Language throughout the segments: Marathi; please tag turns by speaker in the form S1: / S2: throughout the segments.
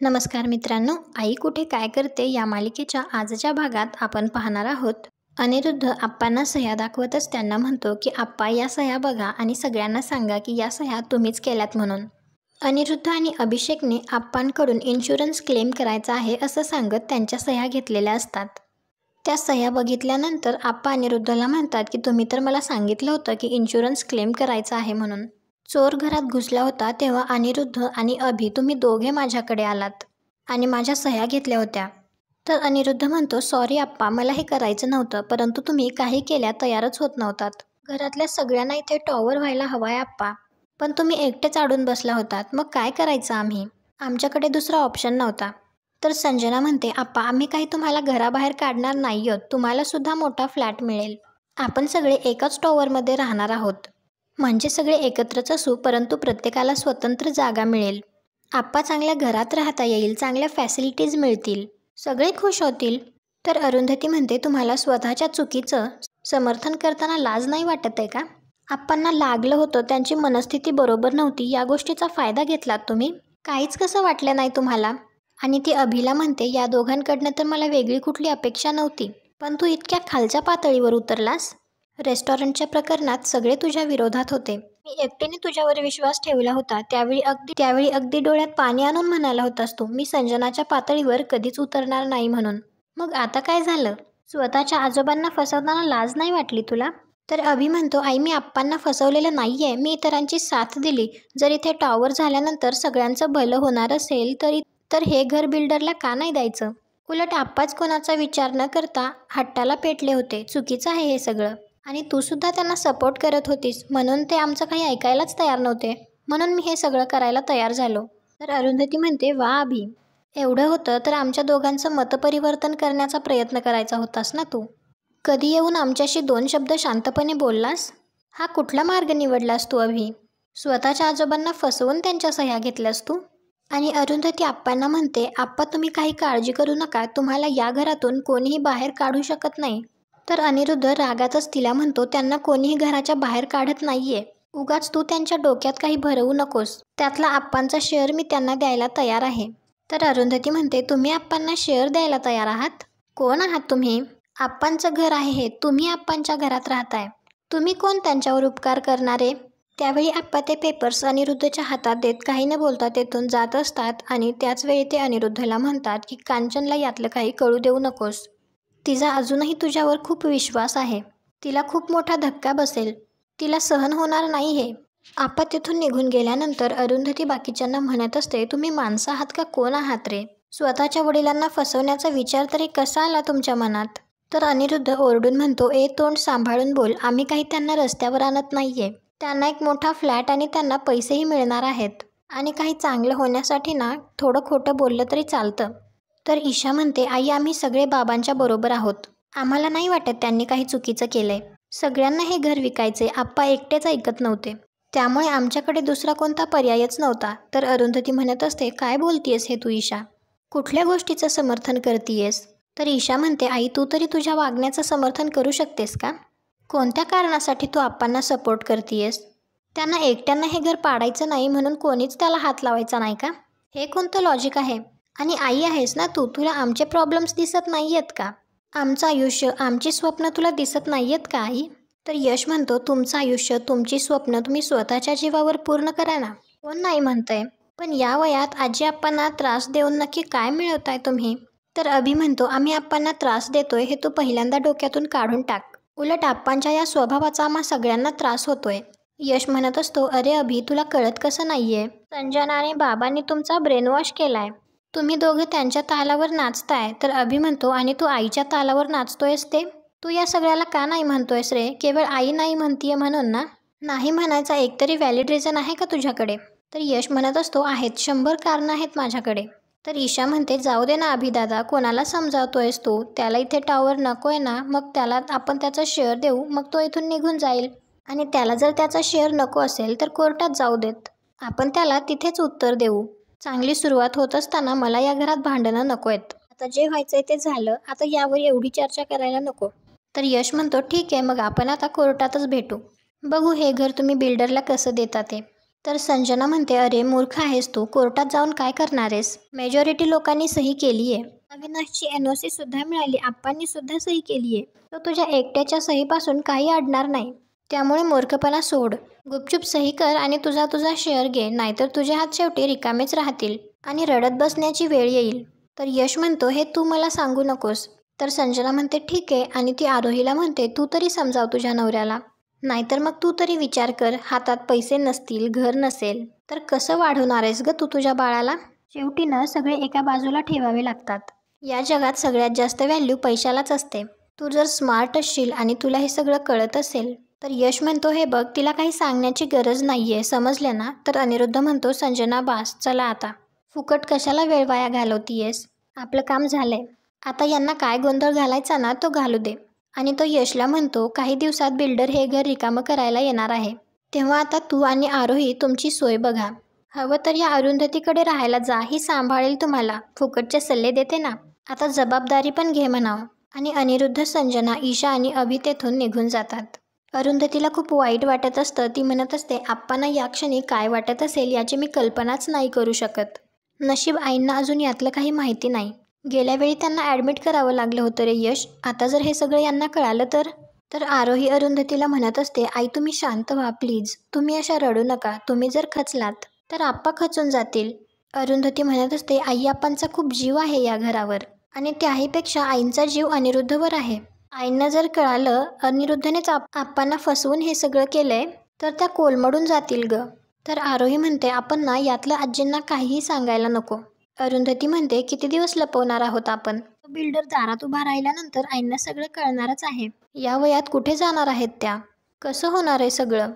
S1: नमस्कार मित्रांनो, आई कुठे काय करते या मालिकेच्या आजच्या भागात आपण पाहणार आहोत. अनिरुद्ध आप्पांना सह्या दाखवतच त्यांना म्हणतो की आप्पा या सह्या बघा आणि सगळ्यांना सांगा की या सह्या तुम्हीच केल्यात म्हणून. अनिरुद्ध आणि अभिषेकने आप्पांकडून इन्शुरन्स क्लेम करायचा आहे असं सांगत त्यांच्या सह्या घेतलेल्या असतात. त्या सह्या बघितल्यानंतर आप्पा अनिरुद्धला म्हणतात की तुम्ही तर मला सांगितलं होतं की इन्शुरन्स क्लेम करायचा आहे म्हणून. चोर घरात घुसला होता तेव्हा अनिरुद्ध आणि अभि तुम्ही दोघे माझ्याकडे आलात आणि माझ्या सह्या घेतल्या होत्या. तर अनिरुद्ध म्हणतो सॉरी आप्पा, मला हे करायचं नव्हतं, परंतु तुम्ही काही केल्या तयारच होत नव्हतात. घरातल्या सगळ्यांना इथे टॉवर व्हायला हवाय आप्पा, पण तुम्ही एकटेच अडून बसला होतात, मग काय करायचं आम्ही? आमच्याकडे दुसरा ऑप्शन नव्हता. तर संजना म्हणते आप्पा आम्ही काही तुम्हाला घराबाहेर काढणार नाही आहोत, तुम्हाला सुद्धा मोठा फ्लॅट मिळेल. आपण सगळे एकाच टॉवरमध्ये राहणार आहोत, म्हणजे सगळे एकत्रच असू परंतु प्रत्येकाला स्वतंत्र जागा मिळेल. आप्पा चांगल्या घरात राहता येईल, चांगल्या फॅसिलिटीज मिळतील, सगळे खुश होतील. तर अरुंधती म्हणते तुम्हाला स्वतःच्या चुकीचं समर्थन करताना लाज नाही वाटत आहे का? आप्पांना लागलं होतं, त्यांची मनस्थिती बरोबर नव्हती, या गोष्टीचा फायदा घेतलात तुम्ही, काहीच कसं वाटलं नाही तुम्हाला? आणि ती अभिला म्हणते या दोघांकडनं तर मला वेगळी कुठली अपेक्षा नव्हती, पण तू इतक्या खालच्या पातळीवर उतरलास. रेस्टॉरंटच्या प्रकरणात सगळे तुझ्या विरोधात होते, मी एकटीने तुझ्यावर विश्वास ठेवला होता, त्यावेळी अगदी डोळ्यात पाणी आणून म्हणाला होतास तू मी संजनाच्या पातळीवर कधीच उतरणार नाही म्हणून. मग आता काय झालं? स्वतःच्या आजोबांना फसवताना लाज नाही वाटली तुला? तर अभि म्हणतो आई मी आप्पांना फसवलेलं नाहीये, मी इतरांची साथ दिली. जर इथे टॉवर झाल्यानंतर सगळ्यांचं भलं होणार असेल तर हे घर बिल्डरला का नाही द्यायचं? उलट आप्पाच कोणाचा विचार न करता हट्टाला पेटले होते, चुकीचं आहे हे सगळं. आणि तू सुद्धा त्यांना सपोर्ट करत होतीस, म्हणून ते आमचं काही ऐकायलाच तयार नव्हते, म्हणून मी हे सगळं करायला तयार झालो. तर अरुंधती म्हणते वा अभि, एवढं होतं तर आमच्या दोघांचं मतपरिवर्तन करण्याचा प्रयत्न करायचा होतास ना तू. कधी येऊन आमच्याशी 2 शब्द शांतपणे बोललास? हा कुठला मार्ग निवडलास तू अभि? स्वतःच्या आजोबांना फसवून त्यांच्या सह्या घेतल्यास तू. आणि अरुंधती आप्पांना म्हणते आप्पा तुम्ही काही काळजी करू नका, तुम्हाला या घरातून कोणीही बाहेर काढू शकत नाही. तर अनिरुद्ध रागातच तिला म्हणतो त्यांना कोणीही घराच्या बाहेर काढत नाहीये, उगाच तू त्यांच्या डोक्यात काही भरवू नकोस, त्यातला आप्पांचा शेअर मी त्यांना द्यायला तयार आहे. तर अरुंधती म्हणते तुम्ही आप्पांना शेअर द्यायला तयार आहात? कोण आहात तुम्ही? आप्पांचं घर आहे हे, तुम्ही आप्पांच्या घरात राहताय, तुम्ही कोण त्यांच्यावर उपकार करणारे? त्यावेळी आप्पा ते पेपर्स अनिरुद्धच्या हातात देत काही न बोलता तेथून जात असतात आणि त्याचवेळी ते अनिरुद्धला म्हणतात की कांचनला यातलं काही कळू देऊ नकोस, तिचा अजूनही तुझ्यावर खूप विश्वास आहे, तिला खूप मोठा धक्का बसेल, तिला सहन होणार नाही हे. आप्पा तिथून निघून गेल्यानंतर अरुंधती बाकीच्यांना म्हणत असते तुम्ही माणसं आहात का कोण आहात रे? स्वतःच्या वडिलांना फसवण्याचा विचार तरी कसा आला तुमच्या मनात? तर अनिरुद्ध ओरडून म्हणतो ए तोंड सांभाळून बोल, आम्ही काही त्यांना रस्त्यावर आणत नाहीये, त्यांना एक मोठा फ्लॅट आणि त्यांना पैसेही मिळणार आहेत, आणि काही चांगलं होण्यासाठी ना थोडं खोटं बोललं तरी चालतं. तर ईशा म्हणते आई आम्ही सगळे बाबांच्या बरोबर आहोत, आम्हाला नाही वाटत त्यांनी काही चुकीचं केलंय, सगळ्यांना हे घर विकायचे, आप्पा एकटेच ऐकत नव्हते, त्यामुळे आमच्याकडे दुसरा कोणता पर्यायच नव्हता. तर अरुंधती म्हणत असते काय बोलतीयस हे तू ईशा, कुठल्या गोष्टीचं समर्थन करतीयस? तर ईशा म्हणते आई तू तरी तुझ्या वागण्याचं समर्थन करू शकतेस का? कोणत्या कारणासाठी तू आप्पांना सपोर्ट करतीयस? त्यांना एकट्यांना हे घर पाडायचं नाही म्हणून कोणीच त्याला हात लावायचा नाही का? हे कोणतं लॉजिक आहे? आणि आई आहेस ना तू, तुला आमचे प्रॉब्लेम्स दिसत नाही आहेत का? आमचं आयुष्य आमची स्वप्न तुला दिसत नाही आहेत का आई? तर यश म्हणतो तुमचं आयुष्य तुमची स्वप्न तुम्ही स्वतःच्या जीवावर पूर्ण करा ना, कोण नाही म्हणतंय, पण या वयात आजी आप्पांना त्रास देऊन नक्की काय मिळवताय तुम्ही? तर अभि म्हणतो आम्ही आप्पांना त्रास देतोय हे तू पहिल्यांदा डोक्यातून काढून टाक, उलट आप्पांच्या या स्वभावाचा आम्हा सगळ्यांना त्रास होतोय. यश म्हणत असतो अरे अभि तुला कळत कसं नाहीये, संजना आणि बाबांनी तुमचा ब्रेनवॉश केलाय, तुम्ही दोघं त्यांच्या तालावर नाचताय. तर अभि म्हणतो आणि तू आईच्या तालावर नाचतोयस ते, तू या सगळ्याला का नाही म्हणतोयस रे? केवळ आई नाही म्हणतीये म्हणून ना? नाही म्हणायचा एकतरी व्हॅलिड रिझन आहे का तुझ्याकडे? तर यश म्हणत असतो आहेत, 100 कारणं आहेत माझ्याकडे. तर ईशा म्हणते जाऊ दे ना अभिदादा, कोणाला समजावतोयस तू, त्याला इथे टॉवर नकोय ना, मग त्याला आपण त्याचा शेअर देऊ, मग तो इथून निघून जाईल, आणि त्याला जर त्याचा शेअर नको असेल तर कोर्टात जाऊ देत, आपण त्याला तिथेच उत्तर देऊ. चांगली सुरुवात होत असताना मला या घरात भांडणं नको आहेत, आता जे व्हायचंय ते झालं, आता यावर एवढी चर्चा करायला नको. तर यश म्हणतो ठीक आहे, मग आपण आता कोर्टातच भेटू, बघू हे घर तुम्ही बिल्डरला कसं देता ते. तर संजना म्हणते, अरे मूर्ख आहेस तू, कोर्टात जाऊन काय करणार आहेस? मेजॉरिटी लोकांनी सही केली आहे. अविनाशची NOC सुद्धा मिळाली, आप्पांनी सुद्धा सही केली आहे. तर तुझ्या एकट्याच्या सहीपासून काही अडणार नाही. त्यामुळे मूर्खपणा सोड. गुपचूप सही कर आणि तुझा तुझा शेअर घे, नाहीतर तुझे हात शेवटी रिकामेच राहतील आणि रडत बसण्याची वेळ येईल. तर यश म्हणतो, हे तू मला सांगू नकोस. तर संजना म्हणते, ठीक आहे. आणि ती आरोहीला म्हणते, तू तरी समजाव तुझ्या नवऱ्याला. नाहीतर मग तू तरी विचार कर, हातात पैसे नसतील, घर नसेल तर कसं वाढवणार आहेस ग तू तुझ्या बाळाला? शेवटी ना सगळे एका बाजूला ठेवावे लागतात. या जगात सगळ्यात जास्त व्हॅल्यू पैशालाच असते. तू जर स्मार्ट असशील आणि तुला हे सगळं कळत असेल तर यश म्हणतो, हे बघ, तिला काही सांगण्याची गरज नाहीये, समजले ना? तर अनिरुद्ध म्हणतो, संजना बास, चला आता. फुकट कशाला वेळ वाया घालवतीयेस? आपलं काम झालंय. आता यांना काय गोंधळ घालायचा ना तो घालू दे. आणि तो यशला म्हणतो, काही दिवसात बिल्डर हे घर रिकामं करायला येणार आहे. तेव्हा आता तू आणि आरोही तुमची सोय बघा. हवं तर या अरुंधतीकडे राहायला जा, ही सांभाळेल तुम्हाला. फुकटचे सल्ले देते ना, आता जबाबदारी पण घे म्हणावं. आणि अनिरुद्ध, संजना, ईशा आणि अभि तेथून निघून जातात. अरुंधतीला खूप वाईट वाटत असतं. ती म्हणत असते, आप्पांना या क्षणी काय वाटत असेल याची मी कल्पनाच नाही करू शकत. नशीब आईंना अजून यातलं काही माहिती नाही. गेल्या वेळी त्यांना ॲडमिट करावं लागलं होतं रे यश. आता जर हे सगळं यांना कळालं तर आरोही अरुंधतीला म्हणत असते, आई तुम्ही शांत व्हा प्लीज. तुम्ही अशा रडू नका. तुम्ही जर खचलात तर आप्पा खचून जातील. अरुंधती म्हणत असते, आई आप्पांचा खूप जीव आहे या घरावर आणि त्याहीपेक्षा आईंचा जीव अनिरुद्धवर आहे. आईंना जर कळालं अनिरुद्धनेच आप्पांना फसवून हे सगळं केलंय तर त्या कोलमडून जातील ग. तर आरोही म्हणते, आपण ना यातलं आजींना काहीही सांगायला नको. अरुंधती म्हणते, किती दिवस लपवणार आहोत आपण? बिल्डर दारात उभा राहिल्यानंतर आईंना सगळं कळणारच आहे. या वयात कुठे जाणार आहेत त्या? कसं होणार आहे सगळं?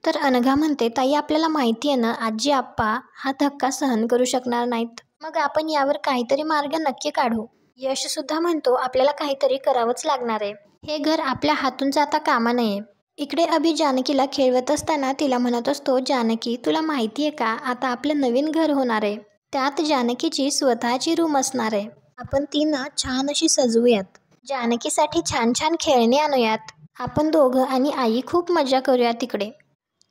S1: तर अनघा म्हणते, ताई आपल्याला माहिती आहे ना, आजी आप्पा हा धक्का सहन करू शकणार नाहीत. मग आपण यावर काहीतरी मार्ग नक्की काढू. यश सुद्धा म्हणतो, आपल्याला काहीतरी करावंच लागणार आहे. हे घर आपल्या हातून जाता कामा नये. इकडे अभि जानकीला खेळवत असताना तिला म्हणत असतो, जानकी तुला माहिती आहे का, आता आपलं नवीन घर होणार आहे. त्यात जानकीची स्वतःची रूम असणार आहे. आपण ती ना छान अशी सजवूयात. जानकीसाठी छान छान खेळणे आणूयात. आपण दोघं आणि आई खूप मजा करूया तिकडे.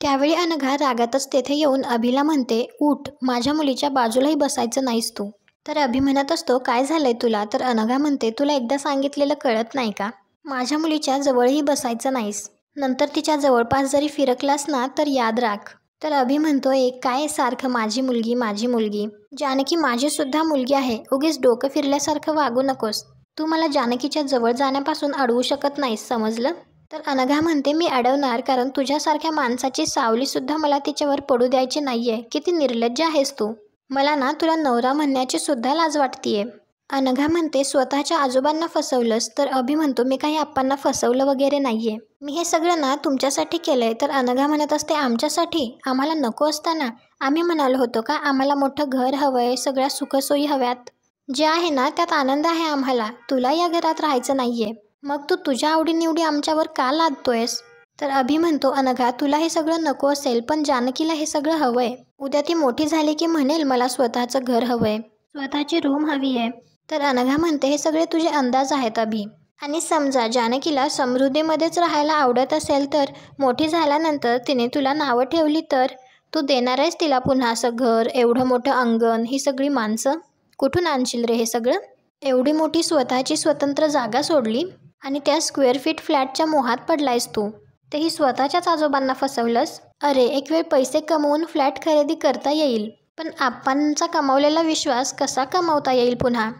S1: त्यावेळी अनघा रागातच तेथे येऊन अभिला म्हणते, उठ, माझ्या मुलीच्या बाजूलाही बसायचं नाहीस तू. तर अभि म्हणत असतो, काय झालंय तुला? तर अनघा म्हणते, तुला एकदा सांगितलेलं कळत नाही का? माझ्या मुलीच्या जवळही बसायचं नाहीस. नंतर तिच्या जवळपास जरी फिरकलास ना तर याद राख. तर अभि म्हणतोय, काय सारखं माझी मुलगी माझी मुलगी? जानकी माझी सुद्धा मुलगी आहे. उगीच डोकं फिरल्यासारखं वागू नकोस. तू मला जानकीच्या जवळ जाण्यापासून अडवू शकत नाहीस, समजलं? तर अनघा म्हणते, मी अडवणार, कारण तुझ्यासारख्या माणसाची सावली सुद्धा मला तिच्यावर पडू द्यायची नाहीये. किती निर्लज्ज आहेस तू. मला ना तुला नवरा म्हणण्याची सुद्धा लाज वाटतीये. अनघा म्हणते, स्वतःच्या आजोबांना फसवलंस? तर अभि म्हणतो, मी काही आप्पांना फसवलं वगैरे नाहीये. मी हे सगळं ना तुमच्यासाठी केलंय. तर अनघा म्हणत असते, आमच्यासाठी? आम्हाला नको असताना? आम्ही म्हणालो होतो का आम्हाला मोठं घर हवंय, सगळ्या सुखसोयी हव्यात? जे आहे ना त्यात आनंद आहे आम्हाला. तुला या घरात राहायचं नाहीये. मग तू तुझ्या आवडीनिवडी आमच्यावर का लादतोयस? तर अभि म्हणतो, अनघा तुला हे सगळं नको असेल, पण जानकीला हे सगळं हवंय. उद्या ती मोठी झाली की म्हणेल, मला स्वतःचं घर हवंय, स्वतःची रूम हवी आहे. तर अनघा म्हणते, हे सगळे तुझे अंदाज आहेत अभि. आणि समजा जानकीला समृद्धीमध्येच राहायला आवडत असेल तर मोठी झाल्यानंतर तिने तुला नावं ठेवली तर तू देणार आहेस तिला पुन्हा असं घर, एवढं मोठं अंगण, ही सगळी माणसं? कुठून आणशील रे हे सगळं? एवढी मोठी स्वतःची स्वतंत्र जागा सोडली आणि त्या स्क्वेअर फीट फ्लॅटच्या मोहात पडलायस तू. तेही स्वतःच्याच आजोबांना फसवलंस. अरे एक वेळ पैसे कमवून फ्लॅट खरेदी करता येईल, पण आप्पांचा कमावलेला विश्वास कसा कमावता येईल पुन्हा?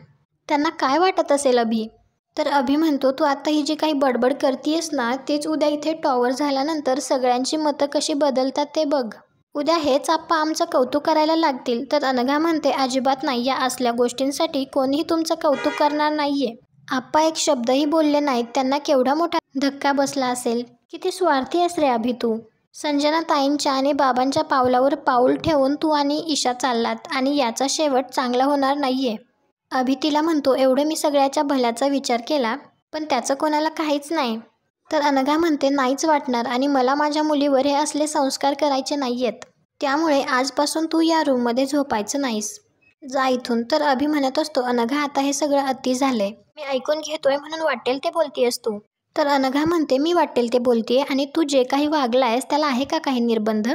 S1: त्यांना काय वाटत असेल अभि? तर अभि म्हणतो, तू आता ही जी काही बडबड करतीयस ना तेच उद्या इथे टॉवर झाल्यानंतर सगळ्यांची मतं कशी बदलतात ते बघ. उद्या हेच आप्पा आमचं कौतुक करायला लागतील. तर अनघा म्हणते, अजिबात नाही, या असल्या गोष्टींसाठी कोणीही तुमचं कौतुक करणार नाहीये. आप्पा एक शब्दही बोलले नाहीत, त्यांना केवढा मोठा धक्का बसला असेल. किती स्वार्थी आहेस रे अभि तू. संजना ताईंच्या आणि बाबांच्या पावलावर पाऊल ठेवून तू आणि ईशा चाललात आणि याचा शेवट चांगला होणार नाहीये. अभि तिला म्हणतो, एवढं मी सगळ्याच्या भल्याचा विचार केला, पण त्याचं कोणाला काहीच नाही. तर अनघा म्हणते, नाहीच वाटणार, आणि मला माझ्या मुलीवर हे असले संस्कार करायचे नाहीयेत. त्यामुळे आजपासून तू या रूममध्ये झोपायचं नाहीस, जा इथून. तर अभि म्हणत असतो, अनघा आता हे सगळं अति झालंय. मी ऐकून घेतोय म्हणून वाटेल ते बोलतेयस तू. तर अनघा म्हणते, मी वाटेल ते बोलतेय आणि तू जे काही वागलायस त्याला आहे का काही निर्बंध?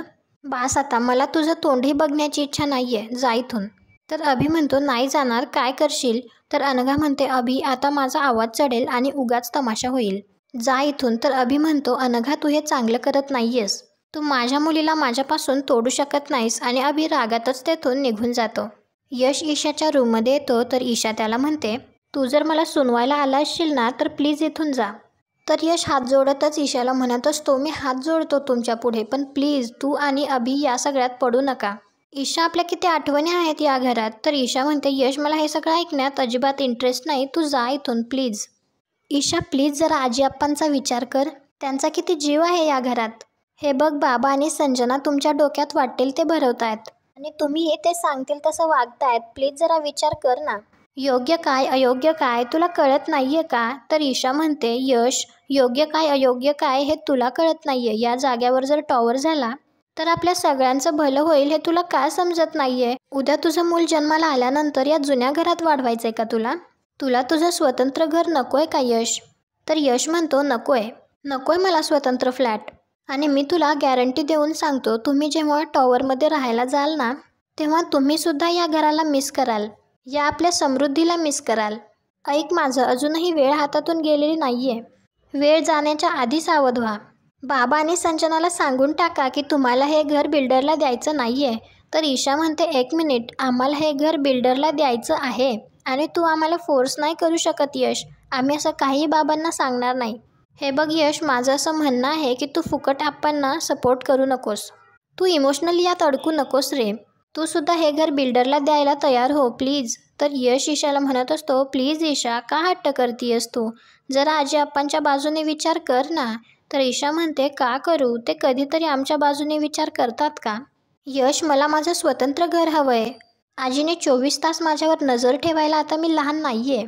S1: बास आता, मला तुझं तोंडही बघण्याची इच्छा नाहीये, जा इथून. तर अभि म्हणतो नाही जाणार, काय करशील? तर अनघा म्हणते अभि आता माझा आवाज चढेल आणि उगाच तमाशा होईल, जा इथून. तर अभि म्हणतो अनघा तू हे चांगलं करत नाहीयेस, तू माझ्या मुलीला माझ्यापासून तोडू शकत नाहीस. आणि अभि रागातच तेथून निघून जातो. यश ईशाच्या रूममध्ये येतो तर ईशा त्याला म्हणते तू जर मला सुनवायला आला असशील ना तर प्लीज इथून जा. तर यश हात जोडतच ईशाला म्हणत असतो मी हात जोडतो तुमच्या पुढे, पण प्लीज तू आणि अभि या सगळ्यात पडू नका. ईशा आपल्या किती आठवणी आहेत या घरात. तर ईशा म्हणते यश मला हे सगळं ऐकण्यात अजिबात इंटरेस्ट नाही, तू जा इथून प्लीज. ईशा प्लीज जरा आजी आप्पांचा विचार कर, त्यांचा किती जीव आहे या घरात. हे बघ बाबा आणि संजना तुमच्या डोक्यात वाटेल ते भरवतायत आणि तुम्ही ते सांगतील तसं वागतायत, प्लीज जरा विचार कर ना. योग्य काय अयोग्य काय तुला कळत नाहीये का? तर ईशा म्हणते यश योग्य काय अयोग्य काय हे तुला कळत नाहीये. या जाग्यावर जर टॉवर झाला तर आपल्या सगळ्यांचं भलं होईल, हे तुला का समजत नाहीये? उद्या तुझं मूल जन्माला आल्यानंतर या जुन्या घरात वाढवायचंय का तुला? तुला तुझं स्वतंत्र घर नकोय का यश? तर यश म्हणतो नकोय, नकोय मला स्वतंत्र फ्लॅट. आणि मी तुला गॅरंटी देऊन सांगतो तुम्ही जेव्हा टॉवरमध्ये राहायला जाल ना तेव्हा तुम्ही सुद्धा या घराला मिस कराल, या आपल्या समृद्धीला मिस कराल. ऐक माझं, अजूनही वेळ हातातून गेलेली नाहीये, वेळ जाण्याच्या आधी सावध व्हा. बाबा आणि संजनाला सांगून टाका की तुम्हाला हे घर बिल्डरला द्यायचं नाहीये. तर ईशा म्हणते एक मिनिट, आम्हाला हे घर बिल्डरला द्यायचं आहे आणि तू आम्हाला फोर्स नाही करू शकत यश, आम्ही असं काही बाबांना सांगणार नाही. हे बघ यश, माझं असं म्हणणं आहे की तू फुकट आप्पांना सपोर्ट करू नकोस, तू इमोशनली यात अडकू नकोस रे, तू सुद्धा हे घर बिल्डरला द्यायला तयार हो प्लीज. तर यश ईशाला म्हणत असतो प्लीज ईशा का हट्ट करतीयस तू, जरा आजी आप्पांच्या बाजूने विचार कर ना. तर ईशा म्हणते का करू, ते कधीतरी आमच्या बाजूने विचार करतात का? यश मला माझं स्वतंत्र घर हवंय, आजीने 24 तास माझ्यावर नजर ठेवायला आता मी लहान नाहीये,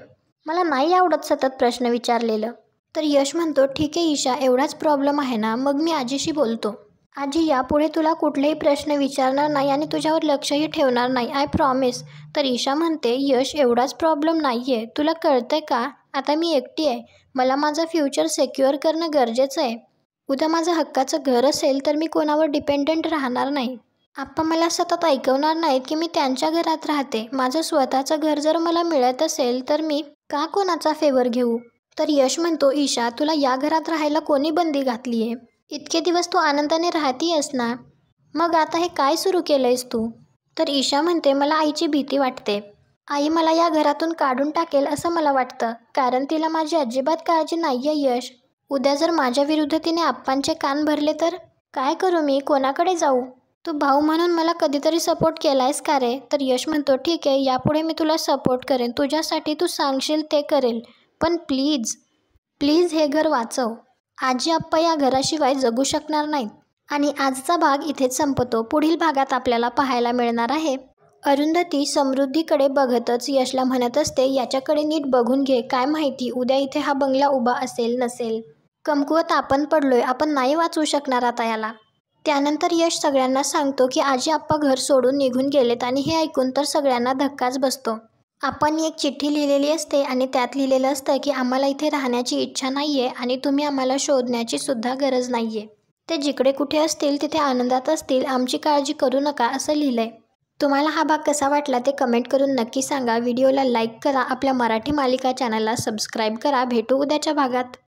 S1: मला नाही आवडत सतत प्रश्न विचारलेलं. तर यश म्हणतो ठीक आहे ईशा, एवढाच प्रॉब्लेम आहे ना, मग मी आजीशी बोलतो. आजी यापुढे तुला कुठलेही प्रश्न विचारणार नाही आणि तुझ्यावर लक्षही ठेवणार नाही, आय प्रॉमिस. तर ईशा म्हणते यश एवढाच प्रॉब्लेम नाहीये, तुला कळतंय का आता मी एकटी आहे, मला माझं फ्युचर सिक्युअर करणं गरजेचं आहे. उद्या माझं हक्काचं घर असेल तर मी कोणावर डिपेंडंट राहणार नाही. आप्पा मला सतत ऐकवणार नाहीत की मी त्यांच्या घरात राहते, माझं स्वतःचं घर जर मला मिळत असेल तर मी का कोणाचा फेवर घेऊ. तर यश म्हणतो ईशा तुला या घरात राहायला कोणी बंदी घातली आहे, इतके दिवस तू आनंदाने राहतीयस ना, मग आता हे काय सुरू केलंयस तू. तर ईशा म्हणते मला आईची भीती वाटते, आई मला या घरातून काढून टाकेल असं मला वाटतं, कारण तिला माझी अजिबात काळजी नाही आहे यश. उद्या जर माझ्या विरुद्ध तिने आप्पांचे कान भरले तर काय करू मी, कोणाकडे जाऊ. तू भाऊ म्हणून मला कधीतरी सपोर्ट केलायस का रे. तर यश म्हणतो ठीक आहे, यापुढे मी तुला सपोर्ट करेन, तुझ्यासाठी तू सांगशील ते करेल, पण प्लीज प्लीज हे घर वाचव, आजी आप्पा या घराशिवाय जगू शकणार नाहीत. आणि आजचा भाग इथेच संपतो. पुढील भागात आपल्याला पाहायला मिळणार आहे अरुंधती समृद्धीकडे बघतच यशला म्हणत असते याच्याकडे नीट बघून घे, काय माहिती उद्या इथे हा बंगला उभा असेल नसेल, कमकुवत आपण पडलोय, आपण नाही वाचवू शकणार आता याला. त्यानंतर यश सगळ्यांना सांगतो की आजी आप्पा घर सोडून निघून गेलेत आणि हे ऐकून तर सगळ्यांना धक्काच बसतो. आपण एक चिठ्ठी लिहिलेली असते आणि त्यात लिहिलेलं असतं की आम्हाला इथे राहण्याची इच्छा नाहीये आणि तुम्ही आम्हाला शोधण्याची सुद्धा गरज नाहीये, ते जिकडे कुठे असतील तिथे आनंदात असतील, आमची काळजी करू नका असं लिहिलंय. तुम्हाला हा भाग कसा वाटला ते कमेंट करून नक्की सांगा. व्हिडिओला लाईक करा, आपल्या मराठी मालिका चॅनलला सबस्क्राईब करा. भेटू उद्याच्या भागात.